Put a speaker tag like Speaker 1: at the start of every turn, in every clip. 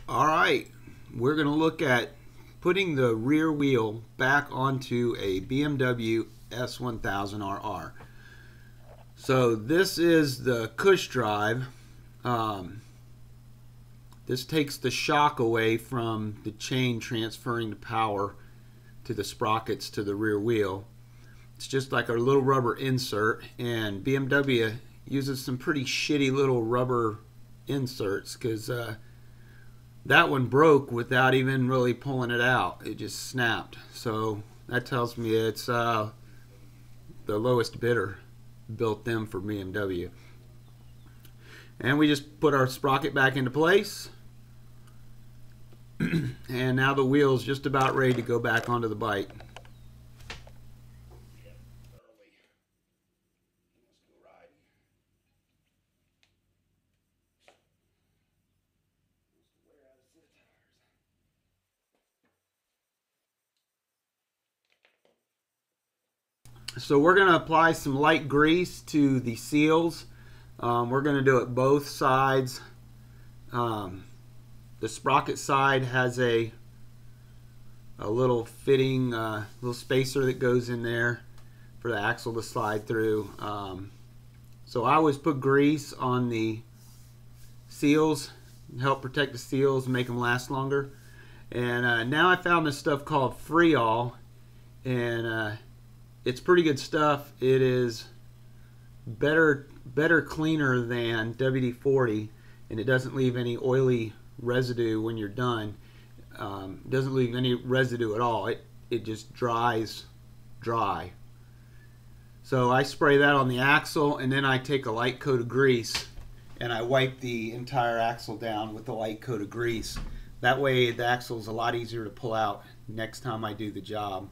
Speaker 1: Alright, we're going to look at putting the rear wheel back onto a BMW S1000RR. So this is the push drive. This takes the shock away from the chain transferring the power to the sprockets to the rear wheel. It's just like a little rubber insert, and BMW uses some pretty shitty little rubber inserts because that one broke without even really pulling it out. It just snapped. So that tells me it's the lowest bidder built them for BMW. And we just put our sprocket back into place. And now the wheel's just about ready to go back onto the bike. So we're going to apply some light grease to the seals. We're going to do it both sides. The sprocket side has a little fitting, little spacer that goes in there for the axle to slide through. So I always put grease on the seals, help protect the seals and make them last longer. And now I found this stuff called Freol, and it's pretty good stuff. It is better cleaner than WD-40, and it doesn't leave any oily residue when you're done. It doesn't leave any residue at all. It just dries dry. So I spray that on the axle, and then I take a light coat of grease and I wipe the entire axle down with the light coat of grease. That way the axle is a lot easier to pull out next time I do the job.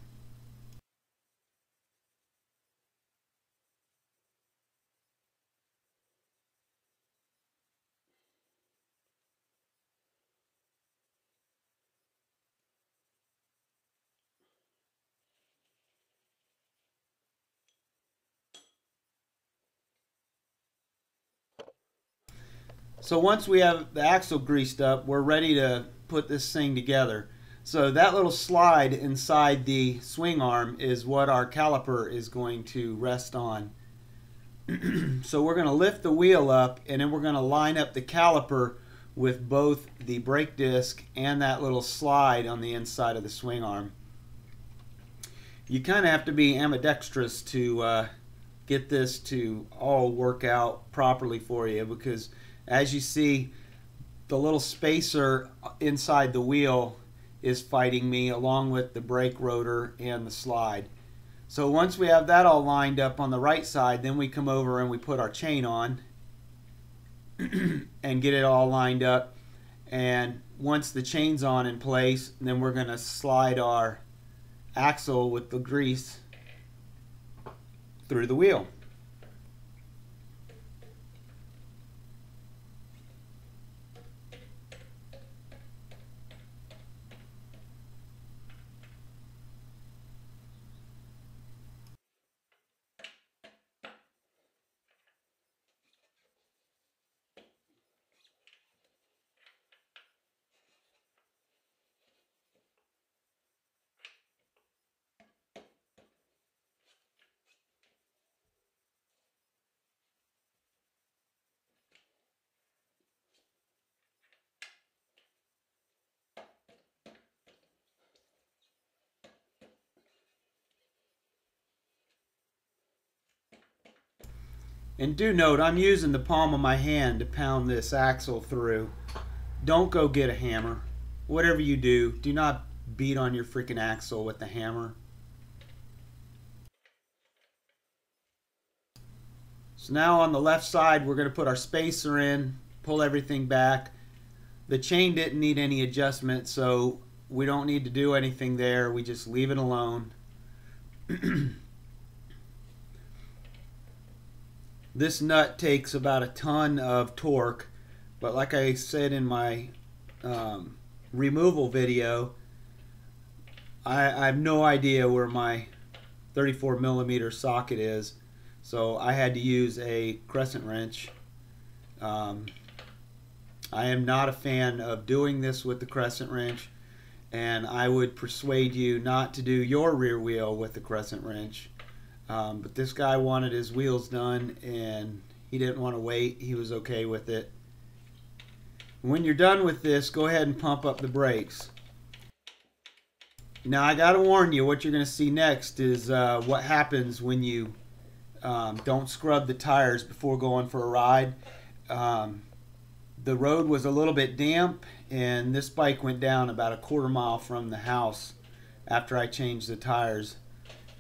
Speaker 1: So once we have the axle greased up, we're ready to put this thing together. So that little slide inside the swing arm is what our caliper is going to rest on. So we're going to lift the wheel up, and then we're going to line up the caliper with both the brake disc and that little slide on the inside of the swing arm. You kind of have to be ambidextrous to get this to all work out properly for you, because as you see, the little spacer inside the wheel is fighting me along with the brake rotor and the slide. So once we have that all lined up on the right side, then we come over and we put our chain on and get it all lined up. And once the chain's on in place, then we're going to slide our axle with the grease through the wheel. And do note, I'm using the palm of my hand to pound this axle through. Don't go get a hammer. Whatever you do, do not beat on your freaking axle with the hammer. So now on the left side, we're going to put our spacer in, pull everything back. The chain didn't need any adjustment, so we don't need to do anything there. We just leave it alone. This nut takes about a ton of torque, but like I said in my removal video, I have no idea where my 34mm socket is, so I had to use a crescent wrench I am not a fan of doing this with the crescent wrench, and I would persuade you not to do your rear wheel with the crescent wrench. But this guy wanted his wheels done and he didn't want to wait. He was okay with it. When you're done with this, go ahead and pump up the brakes. Now I gotta warn you, what you're gonna see next is what happens when you don't scrub the tires before going for a ride. The road was a little bit damp and this bike went down about a quarter mile from the house after I changed the tires.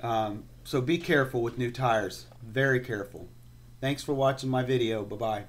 Speaker 1: So be careful with new tires, very careful. Thanks for watching my video. Bye-bye.